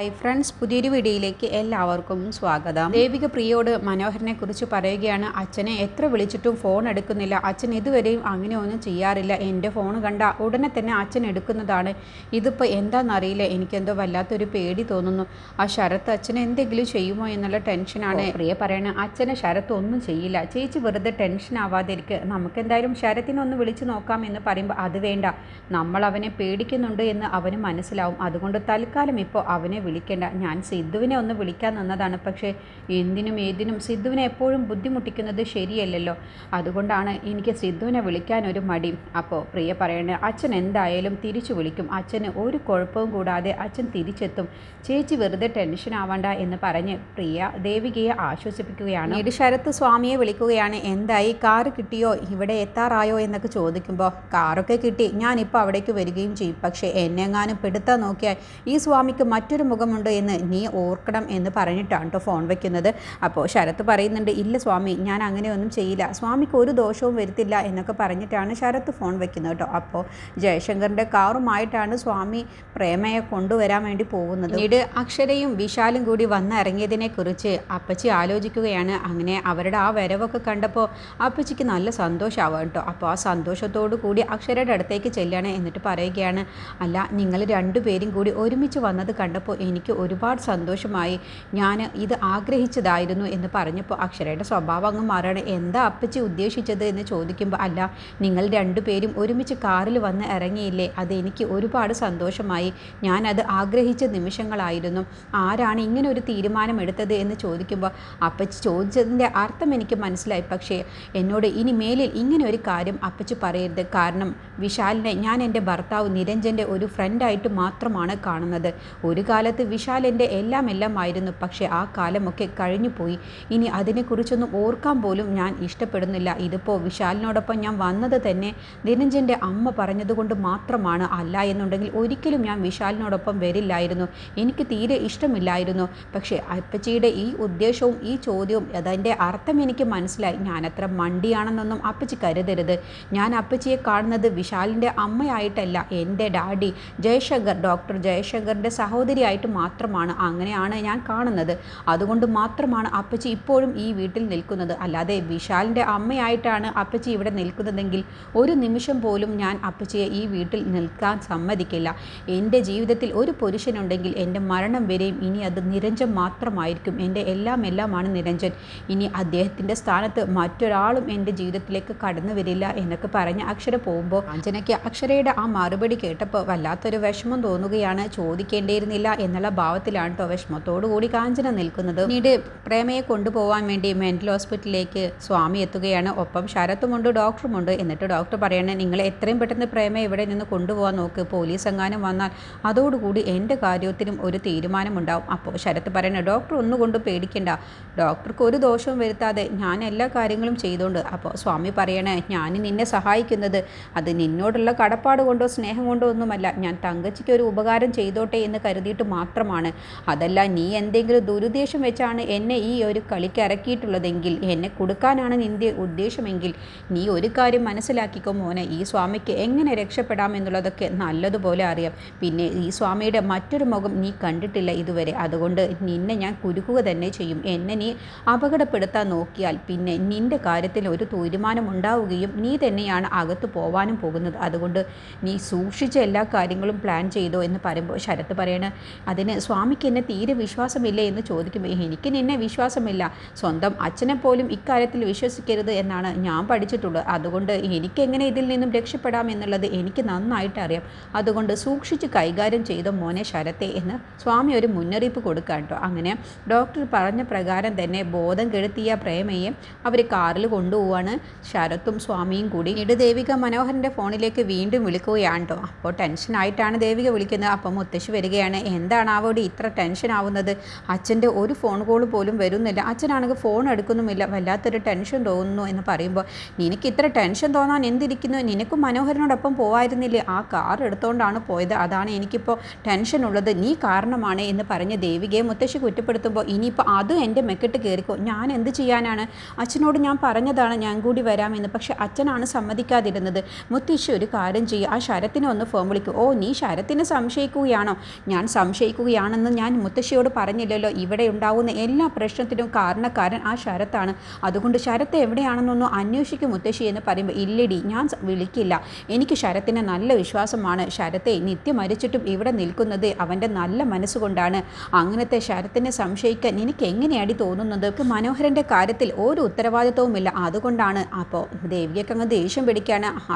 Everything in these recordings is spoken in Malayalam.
ഹായ് ഫ്രണ്ട്സ്, പുതിയൊരു വീഡിയോയിലേക്ക് എല്ലാവർക്കും സ്വാഗതം. ദേവിക പ്രിയയോട് മനോഹരനെ കുറിച്ച് പറയുകയാണ്. അച്ഛനെ എത്ര വിളിച്ചിട്ടും ഫോൺ എടുക്കുന്നില്ല. അച്ഛൻ ഇതുവരെയും അങ്ങനെ ഒന്നും ചെയ്യാറില്ല. എൻ്റെ ഫോൺ കണ്ട ഉടനെ തന്നെ അച്ഛൻ എടുക്കുന്നതാണ്. ഇതിപ്പോൾ എന്താണെന്നറിയില്ല, എനിക്കെന്തോ വല്ലാത്തൊരു പേടി തോന്നുന്നു. ആ ശരത്ത് അച്ഛനെ എന്തെങ്കിലും ചെയ്യുമോ എന്നുള്ള ടെൻഷനാണ്. പ്രിയ പറയണ അച്ഛനെ ശരത്ത് ഒന്നും ചെയ്യില്ല. ചേച്ചി വെറുതെ ടെൻഷൻ ആവാതിരിക്കുക. നമുക്കെന്തായാലും ശരത്തിനൊന്ന് വിളിച്ചു നോക്കാം എന്ന് പറയുമ്പോൾ അത് വേണ്ട, നമ്മൾ അവനെ പേടിക്കുന്നുണ്ട് എന്ന് അവന് മനസ്സിലാവും. അതുകൊണ്ട് തൽക്കാലം ഇപ്പോൾ അവനെ വിളിക്കേണ്ട. ഞാൻ സിദ്ധുവിനെ ഒന്ന് വിളിക്കാൻ നിന്നതാണ്. പക്ഷേ എന്തിനും ഏതിനും സിദ്ധുവിനെ എപ്പോഴും ബുദ്ധിമുട്ടിക്കുന്നത് ശരിയല്ലല്ലോ. അതുകൊണ്ടാണ് എനിക്ക് സിദ്ധുവിനെ വിളിക്കാനൊരു മടി. അപ്പോൾ പ്രിയ പറയണേ, അച്ഛൻ എന്തായാലും തിരിച്ചു വിളിക്കും. അച്ഛന് ഒരു കുഴപ്പവും കൂടാതെ അച്ഛൻ തിരിച്ചെത്തും. ചേച്ചി വെറുതെ ടെൻഷൻ ആവണ്ട എന്ന് പറഞ്ഞ് പ്രിയ ദേവികയെ ആശ്വസിപ്പിക്കുകയാണ്. ശരത്ത് സ്വാമിയെ വിളിക്കുകയാണ്. എന്തായി, കാറ് കിട്ടിയോ, ഇവിടെ എത്താറായോ എന്നൊക്കെ ചോദിക്കുമ്പോൾ കാറൊക്കെ കിട്ടി, ഞാനിപ്പോൾ അവിടേക്ക് വരികയും ചെയ്യും. പക്ഷേ എന്നെങ്ങാനും പെടുത്താൻ നോക്കിയാൽ ഈ സ്വാമിക്ക് മറ്റൊരു മുഖമുണ്ട് എന്ന് നീ ഓർക്കണം എന്ന് പറഞ്ഞിട്ടാണ് കേട്ടോ ഫോൺ വയ്ക്കുന്നത്. അപ്പോൾ ശരത്ത് പറയുന്നുണ്ട്, ഇല്ല സ്വാമി, ഞാൻ അങ്ങനെയൊന്നും ചെയ്യില്ല, സ്വാമിക്ക് ഒരു ദോഷവും വരുത്തില്ല എന്നൊക്കെ പറഞ്ഞിട്ടാണ് ശരത്ത് ഫോൺ വയ്ക്കുന്നത് കേട്ടോ. അപ്പോൾ ജയശങ്കറിൻ്റെ കാറുമായിട്ടാണ് സ്വാമി പ്രേമയെ കൊണ്ടുവരാൻ വേണ്ടി പോകുന്നത്. പിന്നീട് അക്ഷരയും വിശാലും കൂടി വന്നിറങ്ങിയതിനെക്കുറിച്ച് അപ്പച്ചി ആലോചിക്കുകയാണ്. അങ്ങനെ അവരുടെ ആ വരവൊക്കെ കണ്ടപ്പോൾ അപ്പച്ചിക്ക് നല്ല സന്തോഷമാവുക കേട്ടോ. അപ്പോൾ ആ സന്തോഷത്തോടു കൂടി അക്ഷരയുടെ അടുത്തേക്ക് ചെല്ലുകയാണ്. എന്നിട്ട് പറയുകയാണ്, അല്ല, നിങ്ങൾ രണ്ടുപേരും കൂടി ഒരുമിച്ച് വന്നത് കണ്ടപ്പോൾ എനിക്ക് ഒരുപാട് സന്തോഷമായി. ഞാൻ ഇത് ആഗ്രഹിച്ചതായിരുന്നു എന്ന് പറഞ്ഞപ്പോൾ അക്ഷരയുടെ സ്വഭാവം അങ്ങ് മാറുകയാണ്. എന്താ അപ്പച്ചി ഉദ്ദേശിച്ചത് എന്ന് ചോദിക്കുമ്പോൾ, അല്ല, നിങ്ങൾ രണ്ടുപേരും ഒരുമിച്ച് കാറിൽ വന്ന് ഇറങ്ങിയില്ലേ, അതെനിക്ക് ഒരുപാട് സന്തോഷമായി. ഞാനത് ആഗ്രഹിച്ച നിമിഷങ്ങളായിരുന്നു. ആരാണ് ഇങ്ങനെ ഒരു തീരുമാനം എടുത്തത് എന്ന് ചോദിക്കുമ്പോൾ അപ്പച്ചി ചോദിച്ചതിൻ്റെ അർത്ഥം എനിക്ക് മനസ്സിലായി. പക്ഷേ എന്നോട് ഇനി മേലിൽ ഇങ്ങനെ ഒരു കാര്യം അപ്പച്ചി പറയരുത്. കാരണം വിശാലിനെ ഞാൻ എൻ്റെ ഭർത്താവ് നിരഞ്ജൻ്റെ ഒരു ഫ്രണ്ടായിട്ട് മാത്രമാണ് കാണുന്നത്. ഒരു കാലത്ത് വിശാൽ എൻ്റെ എല്ലാം ആയിരുന്നു. പക്ഷേ ആ കാലമൊക്കെ കഴിഞ്ഞു പോയി. ഇനി അതിനെക്കുറിച്ചൊന്നും ഓർക്കാൻ പോലും ഞാൻ ഇഷ്ടപ്പെടുന്നില്ല. ഇതിപ്പോൾ വിശാലിനോടൊപ്പം ഞാൻ വന്നത് തന്നെ നിരഞ്ജൻ്റെ അമ്മ പറഞ്ഞതുകൊണ്ട് മാത്രമാണ്. അല്ല എന്നുണ്ടെങ്കിൽ ഒരിക്കലും ഞാൻ വിശാലിനോടൊപ്പം വരില്ലായിരുന്നു. എനിക്ക് തീരെ ഇഷ്ടമില്ലായിരുന്നു. പക്ഷേ അപ്പച്ചിയുടെ ഈ ഉദ്ദേശവും ഈ ചോദ്യവും അതിൻ്റെ അർത്ഥം എനിക്ക് മനസ്സിലായി. ഞാനത്ര മണ്ടിയാണെന്നൊന്നും അപ്പച്ചി കരുതരുത്. ഞാൻ അപ്പച്ചിയെ കാണുന്നത് വിശാലിൻ്റെ അമ്മയായിട്ടല്ല, എൻ്റെ ഡാഡി ജയശങ്കർ, ഡോക്ടർ ജയശങ്കറിൻ്റെ സഹോദരിയായിട്ട് മാത്രമാണ്. അങ്ങനെയാണ് ഞാൻ കാണുന്നത്. അതുകൊണ്ട് മാത്രമാണ് അപ്പച്ചി ഇപ്പോഴും ഈ വീട്ടിൽ നിൽക്കുന്നത്. അല്ലാതെ വിശാലിൻ്റെ അമ്മയായിട്ടാണ് അപ്പച്ചി ഇവിടെ നിൽക്കുന്നതെങ്കിൽ ഒരു നിമിഷം പോലും ഞാൻ അപ്പച്ചിയെ ഈ വീട്ടിൽ നിൽക്കാൻ സമ്മതിക്കില്ല. എൻ്റെ ജീവിതത്തിൽ ഒരു പുരുഷനുണ്ടെങ്കിൽ എൻ്റെ മരണം വരെയും ഇനി അത് നിരഞ്ജൻ മാത്രമായിരിക്കും. എൻ്റെ എല്ലാമാണ് നിരഞ്ജൻ. ഇനി അദ്ദേഹത്തിൻ്റെ സ്ഥാനത്ത് മറ്റൊരാളും എൻ്റെ ജീവിതത്തിലേക്ക് കടന്നു വരില്ല എന്നൊക്കെ പറഞ്ഞ് അക്ഷര പോകുമ്പോൾ കാഞ്ചനയ്ക്ക് അക്ഷരയുടെ ആ മറുപടി കേട്ടപ്പോൾ വല്ലാത്തൊരു വിഷമം തോന്നുകയാണ്. ചോദിക്കേണ്ടിയിരുന്നില്ല എന്നുള്ള ഭാവത്തിലാണ് കേട്ടോ വിഷമത്തോടു കൂടി കാഞ്ചന നിൽക്കുന്നത്. പിന്നീട് പ്രേമയെ കൊണ്ടുപോകാൻ വേണ്ടി മെൻ്റൽ ഹോസ്പിറ്റലിലേക്ക് സ്വാമി എത്തുകയാണ്. ഒപ്പം ശരത്തുമുണ്ട്, ഡോക്ടറുമുണ്ട്. എന്നിട്ട് ഡോക്ടർ പറയണേ, നിങ്ങൾ എത്രയും പെട്ടെന്ന് പ്രേമയെ ഇവിടെ നിന്ന് കൊണ്ടുപോകാൻ നോക്ക്. പോലീസ് എങ്ങാനും വന്നാൽ അതോടുകൂടി എൻ്റെ കാര്യത്തിനും ഒരു തീരുമാനമുണ്ടാവും. അപ്പോൾ ശരത്ത് പറയണേ, ഡോക്ടർ ഒന്നുകൊണ്ട് പേടിക്കണ്ട, ഡോക്ടർക്ക് ഒരു ദോഷവും വരുത്താതെ ഞാൻ എല്ലാ കാര്യങ്ങളും ചെയ്തുകൊണ്ട്. അപ്പോൾ സ്വാമി പറയണേ, ഞാൻ നിന്നെ സഹായിക്കുന്നത് അത് നിന്നോടുള്ള കടപ്പാട് കൊണ്ടോ സ്നേഹം കൊണ്ടോ ഒന്നുമല്ല, ഞാൻ തങ്കച്ചിക്ക് ഒരു ഉപകാരം ചെയ്തോട്ടെ എന്ന് കരുതിയിട്ട് മാത്രമാണ്. അതല്ല, നീ എന്തെങ്കിലും ദുരുദ്ദേശം വെച്ചാണ് എന്നെ ഈ ഒരു കളിക്ക് ഇറക്കിയിട്ടുള്ളതെങ്കിൽ, എന്നെ കൊടുക്കാനാണ് നിൻ്റെ ഉദ്ദേശമെങ്കിൽ നീ ഒരു കാര്യം മനസ്സിലാക്കിക്കോ മോനെ, ഈ സ്വാമിക്ക് എങ്ങനെ രക്ഷപ്പെടാം എന്നുള്ളതൊക്കെ നല്ലതുപോലെ അറിയാം. പിന്നെ ഈ സ്വാമിയുടെ മറ്റൊരു മുഖം നീ കണ്ടിട്ടില്ല ഇതുവരെ. അതുകൊണ്ട് നിന്നെ ഞാൻ കുരുക്കുക തന്നെ ചെയ്യും. എന്നെ നീ അപകടപ്പെടുത്താൻ നോക്കിയാൽ പിന്നെ നിൻ്റെ കാര്യത്തിൽ ഒരു തീരുമാനം ഉണ്ടാവുകയും നീ തന്നെയാണ് അകത്ത് പോവാനും പോകുന്നത്. അതുകൊണ്ട് നീ സൂക്ഷിച്ച എല്ലാ കാര്യങ്ങളും പ്ലാൻ ചെയ്തോ എന്ന് പറയുമ്പോൾ ശരത്ത് പറയണ, അതിന് സ്വാമിക്ക് എന്നെ തീരെ വിശ്വാസമില്ലേ എന്ന് ചോദിക്കുമ്പോൾ, എനിക്ക് നിന്നെ വിശ്വാസമില്ല, സ്വന്തം അച്ഛനെ പോലും ഇക്കാര്യത്തിൽ വിശ്വസിക്കരുത് എന്നാണ് ഞാൻ പഠിച്ചിട്ടുള്ളത്. അതുകൊണ്ട് എനിക്കെങ്ങനെ ഇതിൽ നിന്നും രക്ഷപ്പെടാം എന്നുള്ളത് എനിക്ക് നന്നായിട്ട് അറിയാം. അതുകൊണ്ട് സൂക്ഷിച്ച് കൈകാര്യം ചെയ്ത മോനെ ശരത്തെ എന്ന് സ്വാമി ഒരു മുന്നറിയിപ്പ് കൊടുക്കുക കേട്ടോ. അങ്ങനെ ഡോക്ടർ പറഞ്ഞ പ്രകാരം തന്നെ ബോധം കെടുത്തിയ പ്രേമയെ അവർ കാറിൽ കൊണ്ടുപോവാണ്, ശരത്തും സ്വാമിയും കൂടി. ഇട ദേവിക മനോഹരൻ്റെ ഫോണിലേക്ക് വീണ്ടും വിളിക്കുകയാണ് കേട്ടോ. അപ്പോൾ ടെൻഷനായിട്ടാണ് ദേവിക വിളിക്കുന്നത്. അപ്പം മുത്തശ്ശി വരികയാണ്. എന്താണ് അവിടെ ഇത്ര ടെൻഷൻ ആവുന്നത്? അച്ഛൻ്റെ ഒരു ഫോൺ കോൾ പോലും വരുന്നില്ല, അച്ഛനാണെങ്കിൽ ഫോൺ എടുക്കുന്നുമില്ല, വല്ലാത്തൊരു ടെൻഷൻ തോന്നുന്നു എന്ന് പറയുമ്പോൾ, നിനക്ക് ഇത്ര ടെൻഷൻ തോന്നാൻ എന്തിരിക്കുന്നു? നിനക്കും മനോഹരനോടൊപ്പം പോവായിരുന്നില്ലേ? ആ കാർ എടുത്തുകൊണ്ടാണ് പോയത്, അതാണ് എനിക്കിപ്പോൾ ടെൻഷൻ ഉള്ളത്, നീ കാരണമാണ് എന്ന് പറഞ്ഞ് ദേവികയെ മുത്തശ്ശി കുറ്റപ്പെടുത്തുമ്പോൾ, ഇനിയിപ്പോൾ അതും എൻ്റെ മെക്കിട്ട് കയറിക്കോ, ഞാൻ എന്ത് ചെയ്യാനാണ്? അച്ഛനോട് ഞാൻ പറഞ്ഞതാണ് ഞാൻ കൂടി വരാമെന്ന്, പക്ഷേ അച്ഛനാണ് സമ്മതിക്കാതിരുന്നത്. മുത്തശ്ശി ഒരു കാര്യം ചെയ്യുക, ആ ശരത്തിനെ ഒന്ന് ഫോൺ വിളിക്കും. ഓ, നീ ശരത്തിനെ സംശയിക്കുകയാണോ? ഞാൻ സംശയിക്കും സംശയിക്കുകയാണെന്ന് ഞാൻ മുത്തശ്ശിയോട് പറഞ്ഞില്ലല്ലോ. ഇവിടെ ഉണ്ടാവുന്ന എല്ലാ പ്രശ്നത്തിനും കാരണക്കാരൻ ആ ശരത്താണ്. അതുകൊണ്ട് ശരത്ത് എവിടെയാണെന്നൊന്നും അന്വേഷിക്കും മുത്തശ്ശി എന്ന് പറയുമ്പോൾ, ഇല്ലടി, ഞാൻ വിളിക്കില്ല. എനിക്ക് ശരത്തിനെ നല്ല വിശ്വാസമാണ്. ശരത്തെ നിത്യം മരിച്ചിട്ടും ഇവിടെ നിൽക്കുന്നത് അവൻ്റെ നല്ല മനസ്സുകൊണ്ടാണ്. അങ്ങനത്തെ ശരത്തിനെ സംശയിക്കാൻ എനിക്ക് എങ്ങനെയാടി തോന്നുന്നത്? മനോഹരൻ്റെ കാര്യത്തിൽ ഒരു ഉത്തരവാദിത്വവുമില്ല, അതുകൊണ്ടാണ്. അപ്പോൾ ദേവികയ്ക്ക് അങ്ങ് ദേഷ്യം പിടിക്കുകയാണ്.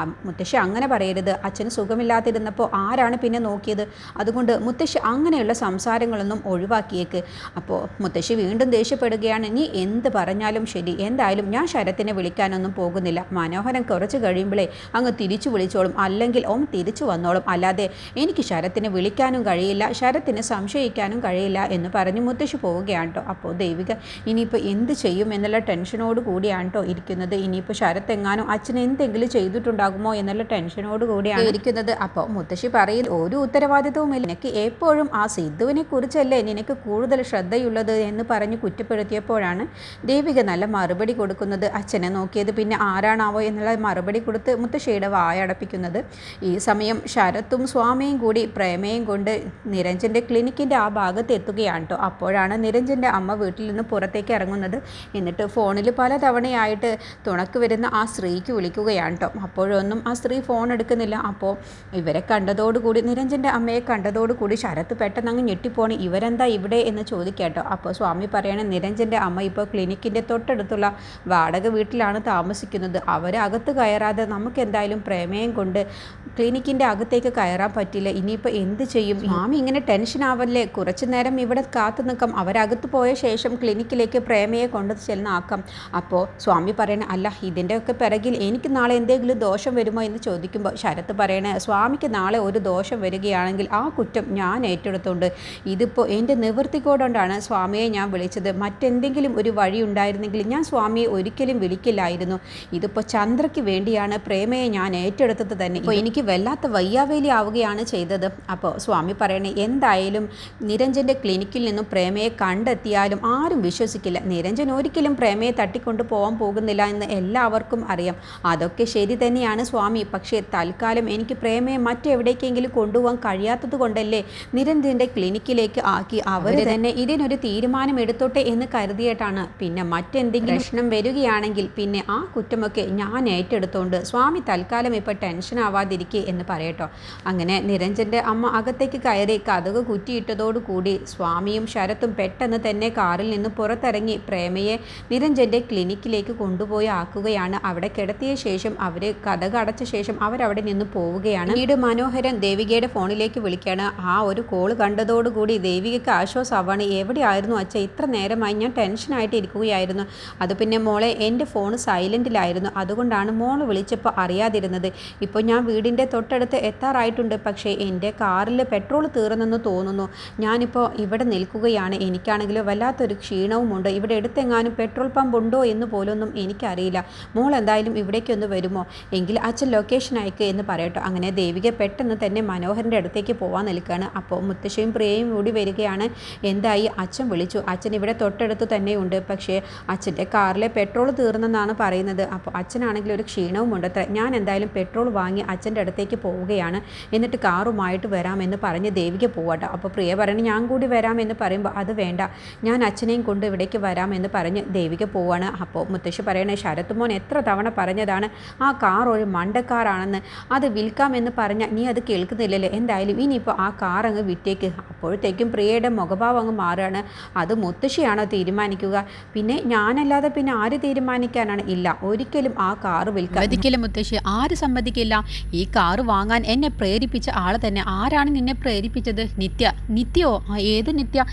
മുത്തശ്ശി അങ്ങനെ പറയരുത്. അച്ഛന് സുഖമില്ലാതിരുന്നപ്പോൾ ആരാണ് പിന്നെ നോക്കിയത്? അതുകൊണ്ട് മുത്തശ്ശി അങ്ങനെയുള്ള സംസാരങ്ങളൊന്നും ഒഴിവാക്കിയേക്ക്. അപ്പോൾ മുത്തശ്ശി വീണ്ടും ദേഷ്യപ്പെടുകയാണ്. നീ എന്ത് പറഞ്ഞാലും ശരി, എന്തായാലും ഞാൻ ശരത്തിനെ വിളിക്കാനൊന്നും പോകുന്നില്ല. മനോഹരൻ കുറച്ച് കഴിയുമ്പോഴേ അങ്ങ് തിരിച്ചു വിളിച്ചോളും, അല്ലെങ്കിൽ ഓം തിരിച്ചു വന്നോളും. അല്ലാതെ എനിക്ക് ശരത്തിനെ വിളിക്കാനും കഴിയില്ല, ശരത്തിനെ സംശയിക്കാനും കഴിയില്ല എന്ന് പറഞ്ഞ് മുത്തശ്ശി പോവുകയാണ് കേട്ടോ. അപ്പോൾ ദേവിക ഇനിയിപ്പോൾ എന്ത് ചെയ്യും എന്നുള്ള ടെൻഷനോട് കൂടിയാണ് കേട്ടോ ഇരിക്കുന്നത്. ഇനിയിപ്പോൾ ശരത്ത് എങ്ങാനും അച്ഛൻ എന്തെങ്കിലും ചെയ്തിട്ടുണ്ടാകുമോ എന്നുള്ള ടെൻഷനോട് കൂടിയാണ് ഇരിക്കുന്നത്. അപ്പോൾ മുത്തശ്ശി പറയിൽ ഒരു ഉത്തരവാദിത്വവുമില്ല, നിനക്ക് എപ്പോഴും ആ സിദ്ധുവിനെ കുറിച്ചല്ലേ നിനക്ക് കൂടുതൽ ശ്രദ്ധയുള്ളത് എന്ന് പറഞ്ഞ് കുറ്റപ്പെടുത്തിയപ്പോഴാണ് ദേവിക നല്ല മറുപടി കൊടുക്കുന്നത്. അച്ഛനെ നോക്കിയത് പിന്നെ ആരാണാവോ എന്നുള്ള മറുപടി കൊടുത്ത് മുത്തശ്ശിയുടെ വായടപ്പിക്കുന്നത്. ഈ സമയം ശരത്തും സ്വാമിയും കൂടി പ്രേമയും കൊണ്ട് നിരഞ്ജൻ്റെ ക്ലിനിക്കിൻ്റെ ആ ഭാഗത്ത് എത്തുകയാണ് കേട്ടോ. അപ്പോഴാണ് നിരഞ്ജൻ്റെ അമ്മ വീട്ടിൽ നിന്ന് പുറത്തേക്ക് ഇറങ്ങുന്നത്. എന്നിട്ട് ഫോണിൽ പലതവണയായിട്ട് തുണക്ക് വരുന്ന ആ സ്ത്രീക്ക് വിളിക്കുകയാണ് കേട്ടോ. അപ്പോഴൊന്നും ആ സ്ത്രീ ഫോൺ എടുക്കുന്നില്ല. അപ്പോൾ ഇവരെ കണ്ടതോടുകൂടി, നിരഞ്ജൻ്റെ അമ്മയെ കണ്ടതോടുകൂടി ശരത്ത് പെട്ടെന്ന് അങ്ങ് ഞെട്ടിപ്പോണി. ഇവരെന്താ ഇവിടെ എന്ന് ചോദിക്കാട്ടോ. അപ്പോൾ സ്വാമി പറയണ, നിരഞ്ജൻ്റെ അമ്മ ഇപ്പോൾ ക്ലിനിക്കിൻ്റെ തൊട്ടടുത്തുള്ള വാടക വീട്ടിലാണ് താമസിക്കുന്നത്. അവരകത്ത് കയറാതെ നമുക്ക് എന്തായാലും പ്രേമയും കൊണ്ട് ക്ലിനിക്കിൻ്റെ അകത്തേക്ക് കയറാൻ പറ്റില്ല. ഇനിയിപ്പോൾ എന്ത് ചെയ്യും? സ്വാമി ഇങ്ങനെ ടെൻഷൻ ആവല്ലേ, കുറച്ചു നേരം ഇവിടെ കാത്തു നിൽക്കാം, അവരകത്ത് പോയ ശേഷം ക്ലിനിക്കിലേക്ക് പ്രേമയെ കൊണ്ട് ചെന്നാക്കാം. അപ്പോൾ സ്വാമി പറയണ, അല്ല ഇതിൻ്റെയൊക്കെ പിറകിൽ എനിക്ക് നാളെ എന്തെങ്കിലും ദോഷം വരുമോ എന്ന് ചോദിക്കുമ്പോൾ ശരത്ത് പറയണ, സ്വാമിക്ക് നാളെ ഒരു ദോഷം വരികയാണെങ്കിൽ ആ കുറ്റം ഞാൻ ഏറ്റെടുത്തുകൊണ്ട്, ഇതിപ്പോൾ എൻ്റെ നിവൃത്തിക്കോടുകൊണ്ടാണ് സ്വാമിയെ ഞാൻ വിളിച്ചത്. മറ്റെന്തെങ്കിലും ഒരു വഴി ഉണ്ടായിരുന്നെങ്കിൽ ഞാൻ സ്വാമിയെ ഒരിക്കലും വിളിക്കില്ലായിരുന്നു. ഇതിപ്പോൾ ചന്ദ്രയ്ക്ക് വേണ്ടിയാണ് പ്രേമയെ ഞാൻ ഏറ്റെടുത്തത് തന്നെ. ഇപ്പോൾ എനിക്ക് വല്ലാത്ത വയ്യാവേലി ആവുകയാണ് ചെയ്തത്. അപ്പോൾ സ്വാമി പറയണേ, എന്തായാലും നിരഞ്ജൻ്റെ ക്ലിനിക്കിൽ നിന്നും പ്രേമയെ കണ്ടെത്തിയാലും ആരും വിശ്വസിക്കില്ല. നിരഞ്ജൻ ഒരിക്കലും പ്രേമയെ തട്ടിക്കൊണ്ട് പോകാൻ പോകുന്നില്ല എന്ന് എല്ലാവർക്കും അറിയാം. അതൊക്കെ ശരി തന്നെയാണ് സ്വാമി. പക്ഷേ തൽക്കാലം എനിക്ക് പ്രേമയെ മറ്റെവിടേക്കെങ്കിലും കൊണ്ടുപോകാൻ കഴിയാത്തത് കൊണ്ടല്ലേ നിരഞ്ജൻ്റെ ക്ലിനിക്കിലേക്ക് ആക്കി അവർ തന്നെ ഇതിനൊരു തീരുമാനം എടുത്തോട്ടെ എന്ന് കരുതിയിട്ടാണ്. പിന്നെ മറ്റെന്തെങ്കിലും പ്രശ്നം വരികയാണെങ്കിൽ പിന്നെ ആ കുറ്റമൊക്കെ ഞാൻ ഏറ്റെടുത്തോണ്ട് സ്വാമി തൽക്കാലം ഇപ്പോൾ ടെൻഷൻ ആവാതിരിക്കുക എന്ന് പറയട്ടോ. അങ്ങനെ നിരഞ്ജൻ്റെ അമ്മ അകത്തേക്ക് കയറി കതക് കുറ്റിയിട്ടതോടുകൂടി സ്വാമിയും ശരത്തും പെട്ടെന്ന് തന്നെ കാറിൽ നിന്ന് പുറത്തിറങ്ങി പ്രേമയെ നിരഞ്ജൻ്റെ ക്ലിനിക്കിലേക്ക് കൊണ്ടുപോയി ആക്കുകയാണ്. അവിടെ കിടത്തിയ ശേഷം അവർ കതക് അടച്ച ശേഷം അവരവിടെ നിന്ന് പോവുകയാണ്. പിന്നീട് മനോഹരൻ ദേവികയുടെ ഫോണിലേക്ക് വിളിക്കുകയാണ്. ആ ഒരു കോള് കണ്ടതോടുകൂടി ദേവികയ്ക്ക് ആശ്വാസമാവാണ്. എവിടെയായിരുന്നു അച്ഛ, ഇത്ര നേരമായി ഞാൻ ടെൻഷനായിട്ട് ഇരിക്കുകയായിരുന്നു. അത് പിന്നെ മോളെ, എൻ്റെ ഫോൺ സൈലൻറ്റിലായിരുന്നു, അതുകൊണ്ടാണ് മോൾ വിളിച്ചപ്പോൾ അറിയാതിരുന്നത്. ഇപ്പോൾ ഞാൻ വീടിൻ്റെ തൊട്ടടുത്ത് എത്താറായിട്ടുണ്ട്. പക്ഷേ എൻ്റെ കാറിൽ പെട്രോൾ തീർന്നെന്ന് തോന്നുന്നു. ഞാനിപ്പോൾ ഇവിടെ നിൽക്കുകയാണ്. എനിക്കാണെങ്കിലും വല്ലാത്തൊരു ക്ഷീണവുമുണ്ട്. ഇവിടെ എടുത്തെങ്ങാനും പെട്രോൾ പമ്പ് ഉണ്ടോ എന്ന് പോലൊന്നും എനിക്കറിയില്ല. മോൾ എന്തായാലും ഇവിടേക്കൊന്ന് വരുമോ? എങ്കിൽ അച്ഛൻ ലൊക്കേഷൻ അയക്കുക എന്ന് പറയട്ടോ. അങ്ങനെ ദേവിക പെട്ടെന്ന് തന്നെ മനോഹരൻ്റെ അടുത്തേക്ക് പോകാൻ നിൽക്കുകയാണ്. അപ്പോൾ മുത്തശ്ശിയും പ്രിയയും കൂടി വരികയാണ്. എന്തായി? അച്ഛൻ വിളിച്ചു. അച്ഛൻ ഇവിടെ തൊട്ടടുത്ത് തന്നെയുണ്ട്. പക്ഷേ അച്ഛൻ്റെ കാറിലെ പെട്രോൾ തീർന്നെന്നാണ് പറയുന്നത്. അപ്പോൾ അച്ഛനാണെങ്കിൽ ഒരു ക്ഷീണവും ഉണ്ടത്ര. ഞാൻ എന്തായാലും പെട്രോൾ വാങ്ങി അച്ഛൻ്റെ അടുത്തേക്ക് പോവുകയാണ്, എന്നിട്ട് കാറുമായിട്ട് വരാമെന്ന് പറഞ്ഞ് ദേവിക പോവാട്ടോ. അപ്പോൾ പ്രിയ പറഞ്ഞു, ഞാൻ കൂടി വരാമെന്ന് പറയുമ്പോൾ അത് വേണ്ട, ഞാൻ അച്ഛനെയും കൊണ്ട് ഇവിടേക്ക് വരാമെന്ന് പറഞ്ഞ് ദേവിക പോവാണ്. അപ്പോൾ മുത്തശ്ശി പറയണേ, ശരത് മോൻ എത്ര തവണ പറഞ്ഞതാണ് ആ കാർ ഒരു മണ്ടക്കാറാണെന്ന്, അത് വിൽക്കാമെന്ന് പറഞ്ഞാൽ നീ അത് കേൾക്കുന്നില്ലല്ലേ? എന്തായാലും ഇനിയിപ്പോൾ ആ കാർ അങ്ങ് വിറ്റേക്ക്. അപ്പോഴത്തേക്കും പ്രിയയുടെ മുഖഭാവം അങ്ങ് മാറുകയാണ്. അത് മുത്തശ്ശിയാണോ തീരുമാനിക്കുക? പിന്നെ ഞാനല്ലാതെ പിന്നെ ആര് തീരുമാനിക്കാനാണ്? ഇല്ല, ഒരിക്കലും ആ കാറ് വിൽക്കാൻ സമ്മതിക്കില്ല മുത്തശ്ശി, ആര് സമ്മതിക്കില്ല. ഈ കാറ് വാങ്ങാൻ എന്നെ പ്രേരിപ്പിച്ച ആൾ തന്നെ. ആരാണ് നിന്നെ പ്രേരിപ്പിച്ചത്? നിത്യോ? ഏത് നിത്യ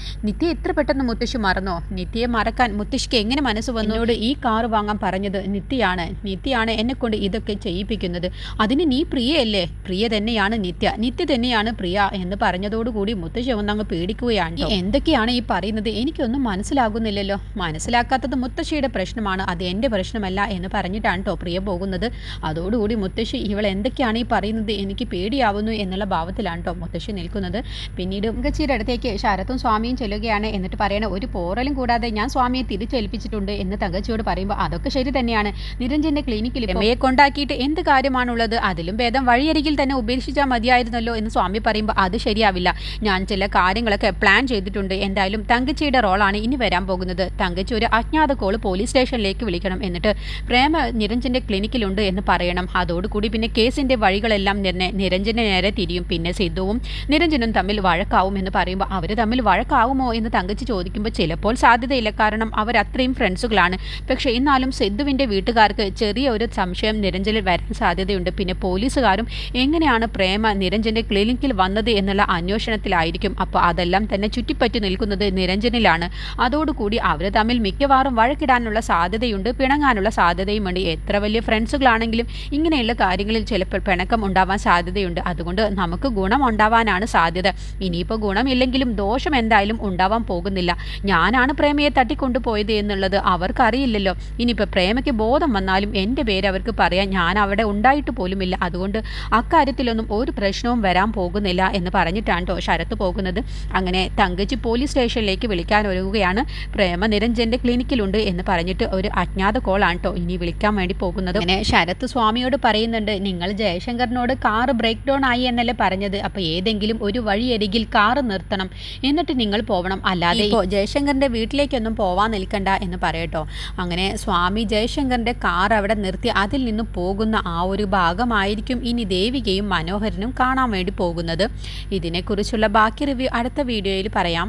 എത്ര പെട്ടെന്ന് മുത്തശ്ശി മറന്നോ? നിത്യയെ മറക്കാൻ മുത്തശ്ശിക്ക് എങ്ങനെ മനസ്സ് വന്നു? എന്നോട് ഈ കാറ് വാങ്ങാൻ പറഞ്ഞത് നിത്യയാണ് എന്നെ കൊണ്ട് ഇതൊക്കെ ചെയ്യിപ്പിക്കുന്നത്. അതിന് നീ പ്രിയയല്ലേ? പ്രിയ തന്നെയാണ് നിത്യ തന്നെയാണ് പ്രിയ എന്ന് പറഞ്ഞതോടുകൂടി മുത്തശ്ശി ഒന്നങ്ങ് പേടിക്കുകയാണ്. എന്തൊക്കെയാണ് ഈ പറയുന്നത്? എനിക്കൊന്നും മനസ്സിലാകുന്നില്ലല്ലോ. മനസ്സിലാക്കാത്തത് മുത്തശ്ശിയുടെ പ്രശ്നമാണ്, അത് എൻ്റെ പ്രശ്നമല്ല എന്ന് പറഞ്ഞിട്ടാണ് കേട്ടോ പ്രിയ പോകുന്നത്. അതോടുകൂടി മുത്തശ്ശി, ഇവൾ എന്തൊക്കെയാണ് ഈ പറയുന്നത് എനിക്ക് പേടിയാവുന്നു എന്നുള്ള ഭാവത്തിലാണ് കേട്ടോ മുത്തശ്ശി നിൽക്കുന്നത്. പിന്നീട് തങ്കച്ചിയുടെ അടുത്തേക്ക് ശരത്തും സ്വാമിയും ചെല്ലുകയാണ്. എന്നിട്ട് പറയണ ഒരു പോറലും കൂടാതെ ഞാൻ സ്വാമിയെ തിരിച്ചേൽപ്പിച്ചിട്ടുണ്ട് എന്ന് തങ്കച്ചിയോട് പറയുമ്പോൾ അതൊക്കെ ശരി തന്നെയാണ്. നിരഞ്ജന്റെ ക്ലിനിക്കിൽ രമയെ കൊണ്ടാക്കിയിട്ട് എന്ത് കാര്യമാണുള്ളത്? അതിലും ഭേദം വഴിയരികിൽ തന്നെ ഉപേക്ഷിച്ചാൽ മതിയായിരുന്നല്ലോ എന്ന് സ്വാമി പറയുമ്പോൾ അത് ശരിയാവില്ല. ഞാൻ ചില കാര്യങ്ങളൊക്കെ പ്ലാൻ ചെയ്തിട്ടുണ്ട്. എന്തായാലും തങ്കച്ചിയുടെ റോളാണ് ഇനി വരാൻ പോകുന്നത്. തങ്കച്ചി ഒരു അജ്ഞാത കോള് പോലീസ് സ്റ്റേഷനിലേക്ക് വിളിക്കണം. എന്നിട്ട് പ്രേമ നിരഞ്ജന്റെ ക്ലിനിക്കിലുണ്ട് എന്ന് പറയണം. അതോടുകൂടി പിന്നെ കേസിന്റെ വഴികളെല്ലാം നിരഞ്ജന്റെ നേരെ തിരിയും. പിന്നെ സിദ്ധുവും നിരഞ്ജനും തമ്മിൽ വഴക്കാവും എന്ന് പറയുമ്പോൾ അവർ തമ്മിൽ വഴക്കാവുമോ എന്ന് തങ്കച്ചി ചോദിക്കുമ്പോൾ ചിലപ്പോൾ സാധ്യതയില്ല. കാരണം അവർ അത്രയും ഫ്രണ്ട്സുകളാണ്. പക്ഷേ എന്നാലും സിദ്ധുവിൻ്റെ വീട്ടുകാർക്ക് ചെറിയ ഒരു സംശയം നിരഞ്ജനിൽ വരാൻ സാധ്യതയുണ്ട്. പിന്നെ പോലീസുകാരും എങ്ങനെയാണ് പ്രേമ നിരഞ്ജന്റെ ക്ലിനിക്കിൽ വന്നത് എന്നുള്ള അന്വേഷണത്തിലായിരിക്കും. അപ്പോൾ അതെല്ലാം തന്നെ ചുറ്റിപ്പറ്റി നിൽക്കുന്നത് നിരഞ്ജനിലാണ്. അതോടുകൂടി അവർ തമ്മിൽ മിക്കവാറും വഴക്കിടാനുള്ള സാധ്യതയുണ്ട്, പിണങ്ങാനുള്ള സാധ്യതയുമുണ്ട്. എത്ര വലിയ ഫ്രണ്ട്സുകളാണെങ്കിലും ഇങ്ങനെയുള്ള കാര്യങ്ങളിൽ ചിലപ്പോൾ പിണക്കം ഉണ്ടാവാൻ സാധ്യതയുണ്ട്. അതുകൊണ്ട് നമുക്ക് ഗുണം ഉണ്ടാവാനാണ് സാധ്യത. ഇനിയിപ്പോൾ ഗുണമില്ലെങ്കിലും ദോഷം എന്തായാലും ഉണ്ടാവാൻ പോകുന്നില്ല. ഞാനാണ് പ്രേമയെ തട്ടിക്കൊണ്ടുപോയത് എന്നുള്ളത് അവർക്കറിയില്ലല്ലോ. ഇനിയിപ്പോൾ പ്രേമയ്ക്ക് ബോധം വന്നാലും എൻ്റെ പേര് അവർക്ക് പറയാൻ ഞാൻ അവിടെ ഉണ്ടായിട്ട് പോലുമില്ല. അതുകൊണ്ട് അക്കാര്യത്തിലൊന്നും ഒരു പ്രശ്നവും വരാൻ പോകുന്നില്ല എന്ന് പറഞ്ഞിട്ടാണ് കേട്ടോ ശരത്ത് പോകുന്നത്. അങ്ങനെ തങ്കച്ചി പോലീസ് സ്റ്റേഷനിലേക്ക് വിളിക്കാൻ ഒരുങ്ങുകയാണ്. പ്രേമ നിരഞ്ജന്റെ ക്ലിനിക്കിലുണ്ട് എന്ന് പറഞ്ഞിട്ട് ഒരു അജ്ഞാത കോളാണ് കേട്ടോ ഇനി വിളിക്കാൻ വേണ്ടി പോകുന്നത്. അങ്ങനെ ശരത്ത് സ്വാമിയോട് പറയുന്നുണ്ട്, നിങ്ങൾ ജയശങ്കറിനോട് കാറ് ബ്രേക്ക് ഡൗൺ ആയി എന്നല്ലേ പറഞ്ഞത്? അപ്പോൾ ഏതെങ്കിലും ഒരു വഴിയരികിൽ കാറ് നിർത്തണം, എന്നിട്ട് നിങ്ങൾ പോകണം. അല്ലാതെ ഇപ്പോൾ ജയശങ്കറിൻ്റെ വീട്ടിലേക്കൊന്നും പോവാൻ നിൽക്കണ്ട എന്ന് പറയട്ടോ. അങ്ങനെ സ്വാമി ജയശങ്കറിൻ്റെ കാർ അവിടെ നിർത്തി അതിൽ നിന്ന് പോകുന്ന ആ ഒരു ഭാഗമായിരിക്കും ഇനി ദേവികയും മനോഹരനും കാണാൻ വേണ്ടി പോകുന്നത്. ഇതിനെക്കുറിച്ചുള്ള ബാക്കി റിവ്യൂ അടുത്ത വീഡിയോയിൽ പറയാം.